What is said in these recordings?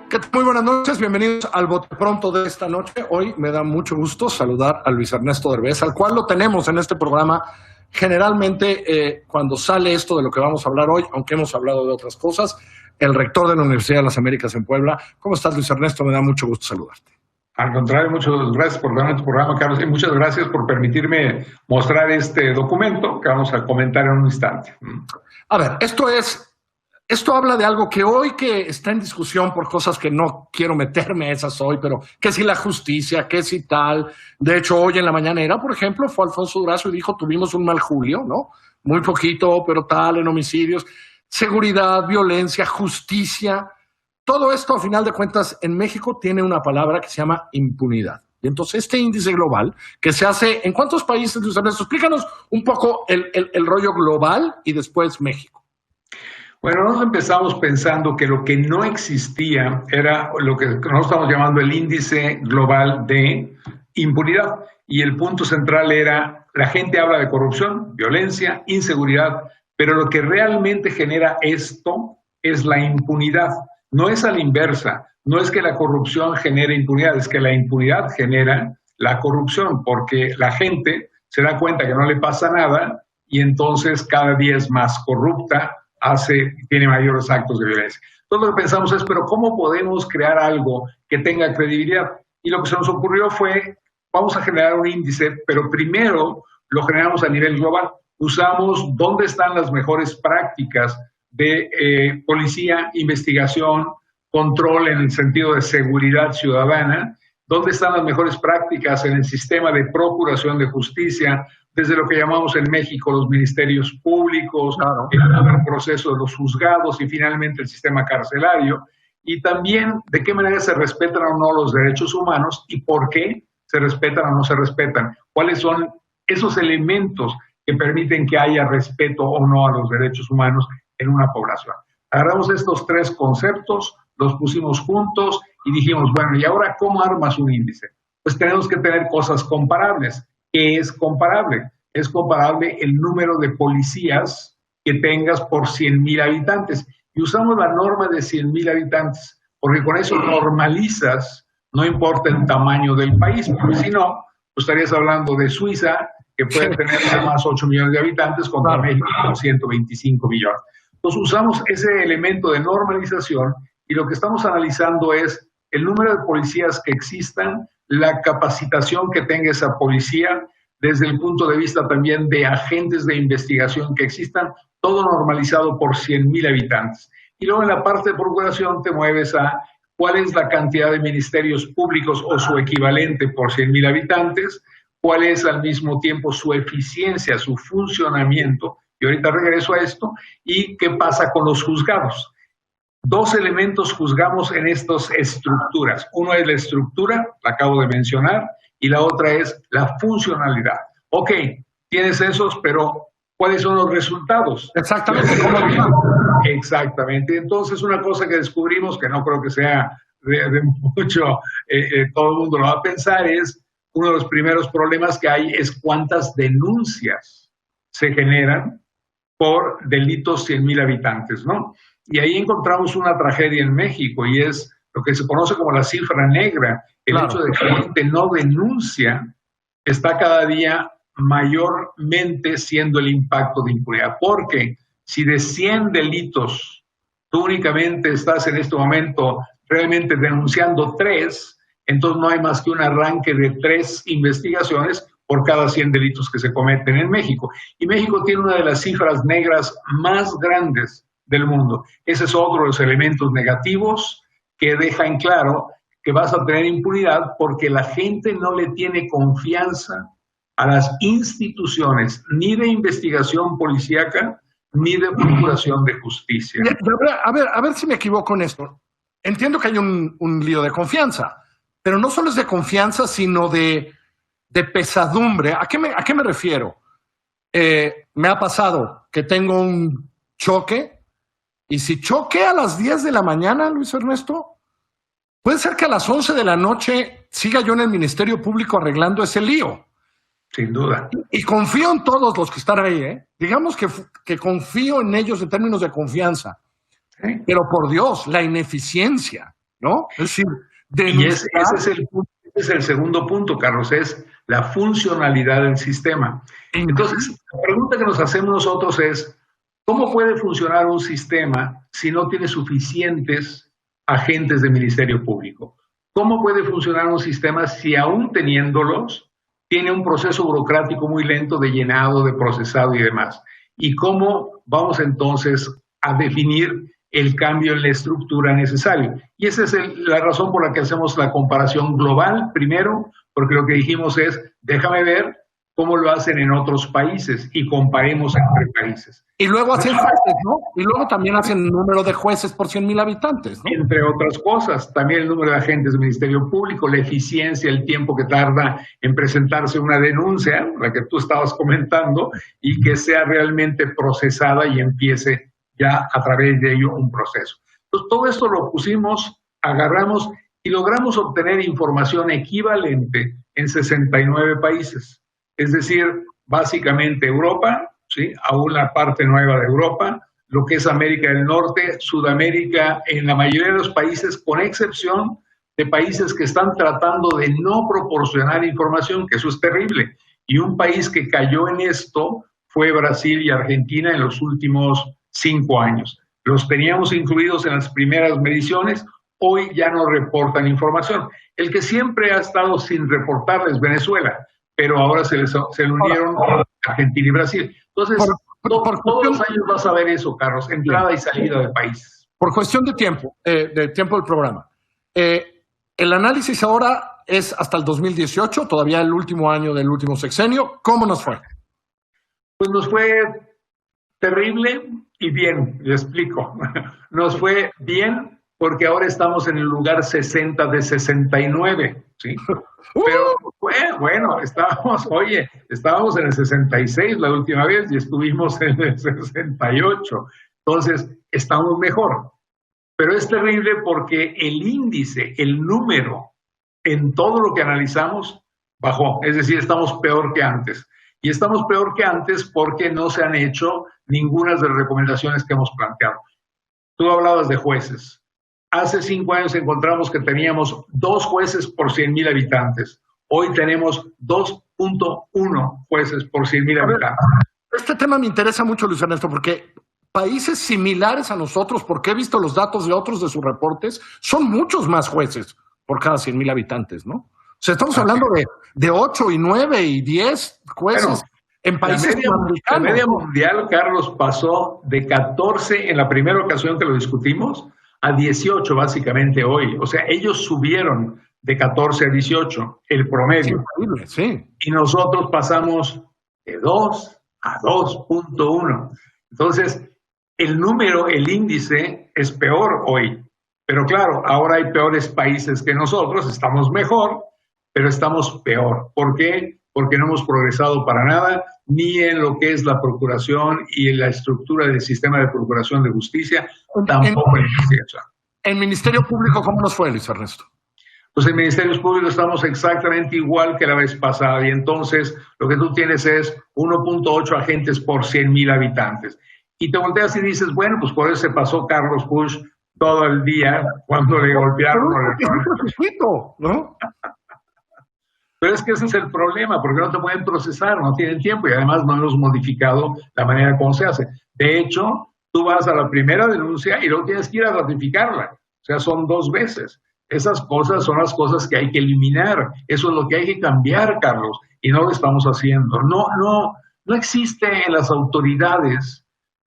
¿Qué tal? Muy buenas noches, bienvenidos al Bote Pronto de esta noche. Hoy me da mucho gusto saludar a Luis Ernesto Derbez, al cual lo tenemos en este programa. Generalmente, cuando sale esto de lo que vamos a hablar hoy, aunque hemos hablado de otras cosas, el rector de la Universidad de las Américas en Puebla. ¿Cómo estás, Luis Ernesto? Me da mucho gusto saludarte. Al contrario, muchas gracias por darme tu programa, Carlos, y muchas gracias por permitirme mostrar este documento que vamos a comentar en un instante. A ver, esto habla de algo que hoy que está en discusión por cosas que no quiero meterme a esas hoy, pero que si la justicia, que si tal. De hecho, hoy en la mañanera, por ejemplo, fue Alfonso Durazo y dijo, tuvimos un mal julio, ¿no? Muy poquito, pero tal, en homicidios, seguridad, violencia, justicia. Todo esto, a final de cuentas, en México tiene una palabra que se llama impunidad. Y entonces este índice global que se hace, ¿en cuántos países, Luis Ernesto? Explícanos un poco el rollo global y después México. Bueno, nosotros empezamos pensando que lo que no existía era lo que nosotros estamos llamando el índice global de impunidad. Y el punto central era, la gente habla de corrupción, violencia, inseguridad, pero lo que realmente genera esto es la impunidad. No es a la inversa, no es que la corrupción genere impunidad, es que la impunidad genera la corrupción, porque la gente se da cuenta que no le pasa nada y entonces cada día es más corrupta, tiene mayores actos de violencia. Entonces lo que pensamos es, pero ¿cómo podemos crear algo que tenga credibilidad? Y lo que se nos ocurrió fue, vamos a generar un índice, pero primero lo generamos a nivel global. Usamos dónde están las mejores prácticas de policía, investigación, control en el sentido de seguridad ciudadana, dónde están las mejores prácticas en el sistema de procuración de justicia, desde lo que llamamos en México los ministerios públicos, claro, el proceso de los juzgados y finalmente el sistema carcelario, y también de qué manera se respetan o no los derechos humanos y por qué se respetan o no se respetan, cuáles son esos elementos que permiten que haya respeto o no a los derechos humanos en una población. Agarramos estos tres conceptos, los pusimos juntos y dijimos, bueno, ¿y ahora cómo armas un índice? Pues tenemos que tener cosas comparables. ¿Qué es comparable? Es comparable el número de policías que tengas por 100,000 habitantes. Y usamos la norma de 100,000 habitantes, porque con eso normalizas, no importa el tamaño del país, porque si no, pues estarías hablando de Suiza, que puede tener nada más 8 millones de habitantes, contra México con 125 millones. Entonces usamos ese elemento de normalización y lo que estamos analizando es el número de policías que existan, la capacitación que tenga esa policía, desde el punto de vista también de agentes de investigación que existan, todo normalizado por 100,000 habitantes. Y luego en la parte de procuración te mueves a cuál es la cantidad de ministerios públicos o su equivalente por 100,000 habitantes, cuál es al mismo tiempo su eficiencia, su funcionamiento, y ahorita regreso a esto, y qué pasa con los juzgados. Dos elementos juzgamos en estas estructuras. Uno es la estructura, la acabo de mencionar, y la otra es la funcionalidad. Ok, tienes esos, pero ¿cuáles son los resultados? Exactamente. Exactamente. Entonces, una cosa que descubrimos, que no creo que sea de mucho, todo el mundo lo va a pensar, es uno de los primeros problemas que hay es cuántas denuncias se generan por delitos 100,000 habitantes, ¿no? Y ahí encontramos una tragedia en México y es lo que se conoce como la cifra negra. El hecho de que la gente no denuncia está cada día mayormente siendo el impacto de impunidad. Porque si de 100 delitos tú únicamente estás en este momento realmente denunciando 3, entonces no hay más que un arranque de 3 investigaciones por cada 100 delitos que se cometen en México. Y México tiene una de las cifras negras más grandes del mundo. Ese es otro de los elementos negativos que deja en claro que vas a tener impunidad porque la gente no le tiene confianza a las instituciones ni de investigación policíaca ni de procuración de justicia. A ver si me equivoco en esto. Entiendo que hay un lío de confianza, pero no solo es de confianza, sino de pesadumbre. ¿A qué me refiero? Me ha pasado que tengo un choque y si choque a las 10 de la mañana, Luis Ernesto, puede ser que a las 11 de la noche siga yo en el Ministerio Público arreglando ese lío. Sin duda. Y confío en todos los que están ahí, ¿eh? Digamos que confío en ellos en términos de confianza. ¿sí? Pero por Dios, la ineficiencia, ¿no? Es decir, y ese es el segundo punto, Carlos, es la funcionalidad del sistema. Entonces, la pregunta que nos hacemos nosotros es, ¿cómo puede funcionar un sistema si no tiene suficientes agentes de Ministerio Público? ¿Cómo puede funcionar un sistema si aún teniéndolos tiene un proceso burocrático muy lento de llenado, de procesado y demás? ¿Y cómo vamos entonces a definir el cambio en la estructura necesario? Y esa es la razón por la que hacemos la comparación global, primero, porque lo que dijimos es, déjame ver cómo lo hacen en otros países y comparemos entre países. Y luego hacen jueces, ¿no? Y luego también hacen número de jueces por 100,000 habitantes, ¿no? Entre otras cosas, también el número de agentes del Ministerio Público, la eficiencia, el tiempo que tarda en presentarse una denuncia, la que tú estabas comentando, y que sea realmente procesada y empiece ya a través de ello un proceso. Entonces, todo esto lo pusimos, agarramos y logramos obtener información equivalente en 69 países. Es decir, básicamente Europa, ¿sí? Aún la parte nueva de Europa, lo que es América del Norte, Sudamérica, en la mayoría de los países, con excepción de países que están tratando de no proporcionar información, que eso es terrible. Y un país que cayó en esto fue Brasil y Argentina en los últimos 5 años. Los teníamos incluidos en las primeras mediciones, hoy ya no reportan información. El que siempre ha estado sin reportar es Venezuela, pero ahora se le unieron Argentina y Brasil. Entonces, todos los años vas a ver eso, Carlos, entrada y salida de países. Por cuestión de tiempo del programa. El análisis ahora es hasta el 2018, todavía el último año del último sexenio. ¿Cómo nos fue? Pues nos fue terrible y bien, le explico. Nos fue bien porque ahora estamos en el lugar 60 de 69, ¿sí? Pero bueno, estábamos en el 66 la última vez y estuvimos en el 68. Entonces, estamos mejor. Pero es terrible porque el índice, el número, en todo lo que analizamos, bajó. Es decir, estamos peor que antes. Y estamos peor que antes porque no se han hecho ninguna de las recomendaciones que hemos planteado. Tú hablabas de jueces. Hace 5 años encontramos que teníamos 2 jueces por 100,000 habitantes. Hoy tenemos 2.1 jueces por 100,000 habitantes. Este tema me interesa mucho, Luis Ernesto, porque países similares a nosotros, porque he visto los datos de otros de sus reportes, son muchos más jueces por cada 100,000 habitantes, ¿no? O sea, estamos hablando de 8 y 9 y 10 jueces. Bueno, en países la media mundial, Carlos, pasó de 14 en la primera ocasión que lo discutimos a 18 básicamente hoy. O sea, ellos subieron de 14 a 18 el promedio. Sí. Y nosotros pasamos de 2 a 2.1. Entonces, el número, el índice es peor hoy. Pero claro, ahora hay peores países que nosotros, estamos mejor, pero estamos peor. ¿Por qué? Porque no hemos progresado para nada, ni en lo que es la procuración y en la estructura del sistema de procuración de justicia, tampoco en investigación. ¿En Ministerio Público cómo nos fue, Luis Ernesto? Pues en Ministerios Públicos estamos exactamente igual que la vez pasada, y entonces lo que tú tienes es 1.8 agentes por 100,000 habitantes. Y te volteas y dices, bueno, pues por eso se pasó Carlos Puig todo el día cuando le golpearon. ¿No? Pero es que ese es el problema, porque no te pueden procesar, no tienen tiempo y además no hemos modificado la manera como se hace. De hecho, tú vas a la primera denuncia y luego tienes que ir a ratificarla. O sea, son 2 veces. Esas cosas son las cosas que hay que eliminar. Eso es lo que hay que cambiar, Carlos, y no lo estamos haciendo. No existe en las autoridades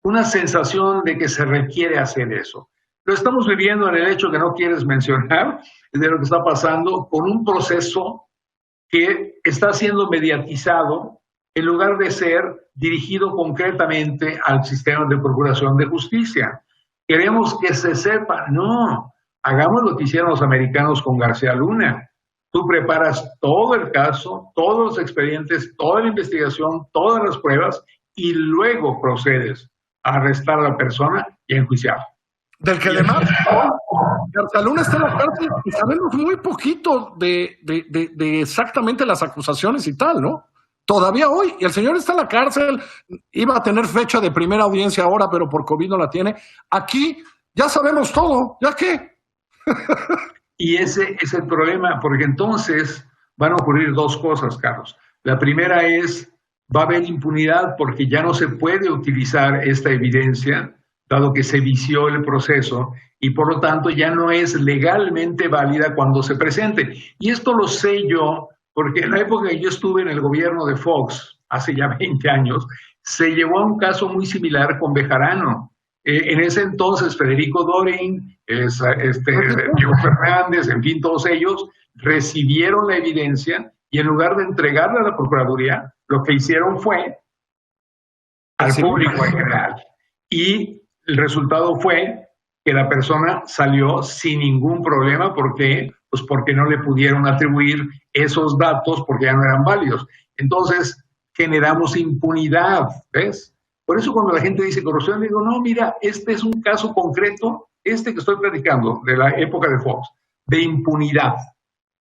una sensación de que se requiere hacer eso. Lo estamos viviendo en el hecho que no quieres mencionar, de lo que está pasando con un proceso que está siendo mediatizado en lugar de ser dirigido concretamente al sistema de procuración de justicia. Queremos que se sepa, no, hagamos lo que hicieron los americanos con García Luna. Tú preparas todo el caso, todos los expedientes, toda la investigación, todas las pruebas y luego procedes a arrestar a la persona y a enjuiciarla. Del que además García Luna está en la cárcel y sabemos muy poquito de exactamente las acusaciones y tal, ¿no? Todavía hoy, y el señor está en la cárcel, iba a tener fecha de primera audiencia ahora, pero por COVID no la tiene. Aquí Ya sabemos todo, ¿ya qué? Y ese es el problema, porque entonces van a ocurrir dos cosas, Carlos. La primera es, va a haber impunidad porque ya no se puede utilizar esta evidencia, dado que se vició el proceso, y por lo tanto ya no es legalmente válida cuando se presente. Y esto lo sé yo, porque en la época que yo estuve en el gobierno de Fox, hace ya 20 años, se llevó a un caso muy similar con Bejarano. En ese entonces, Federico Dorin, Diego Fernández, en fin, todos ellos recibieron la evidencia y en lugar de entregarla a la Procuraduría, lo que hicieron fue al público en general. Y el resultado fue que la persona salió sin ningún problema. ¿Por qué? Pues porque no le pudieron atribuir esos datos porque ya no eran válidos. Entonces, generamos impunidad, ¿ves? Por eso cuando la gente dice corrupción, digo, no, mira, este es un caso concreto, este que estoy platicando, de la época de Fox, de impunidad.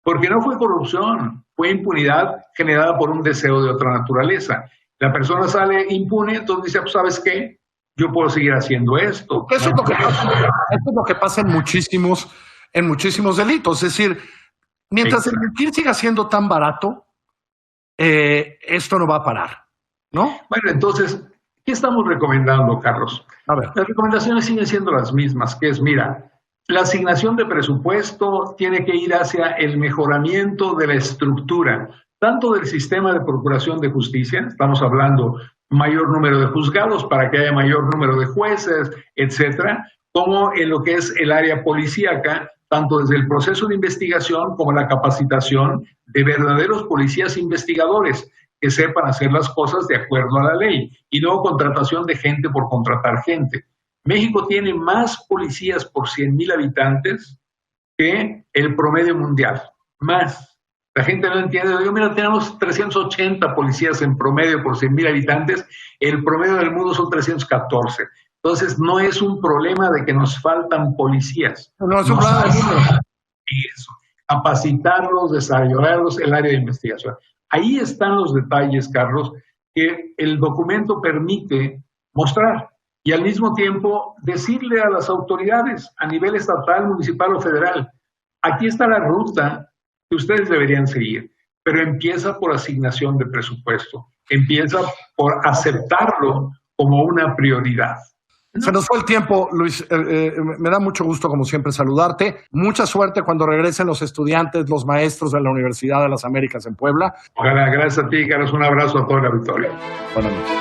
Porque no fue corrupción, fue impunidad generada por un deseo de otra naturaleza. La persona sale impune, entonces dice, pues, ¿sabes qué? Yo puedo seguir haciendo esto. Eso es lo que pasa en muchísimos delitos. Es decir, mientras el mentir siga siendo tan barato, esto no va a parar, ¿no? Bueno, entonces, ¿qué estamos recomendando, Carlos? A ver. Las recomendaciones siguen siendo las mismas, que es, mira, la asignación de presupuesto tiene que ir hacia el mejoramiento de la estructura, tanto del sistema de procuración de justicia, estamos hablando mayor número de juzgados para que haya mayor número de jueces, etcétera, como en lo que es el área policíaca, tanto desde el proceso de investigación como la capacitación de verdaderos policías investigadores que sepan hacer las cosas de acuerdo a la ley, y luego contratación de gente por contratar gente. México tiene más policías por 100,000 habitantes que el promedio mundial, más. La gente no entiende, digo, mira, tenemos 380 policías en promedio por 100,000 habitantes, el promedio del mundo son 314. Entonces, no es un problema de que nos faltan policías. No es un problema de número. Eso, capacitarlos, desarrollarlos, el área de investigación. Ahí están los detalles, Carlos, que el documento permite mostrar y al mismo tiempo decirle a las autoridades a nivel estatal, municipal o federal, aquí está la ruta que ustedes deberían seguir, pero empieza por asignación de presupuesto, empieza por aceptarlo como una prioridad. Se nos fue el tiempo, Luis. Me da mucho gusto, como siempre, saludarte. Mucha suerte cuando regresen los estudiantes, los maestros de la Universidad de las Américas en Puebla. Ojalá, gracias a ti, Carlos. Un abrazo a toda la Victoria. Buenas noches.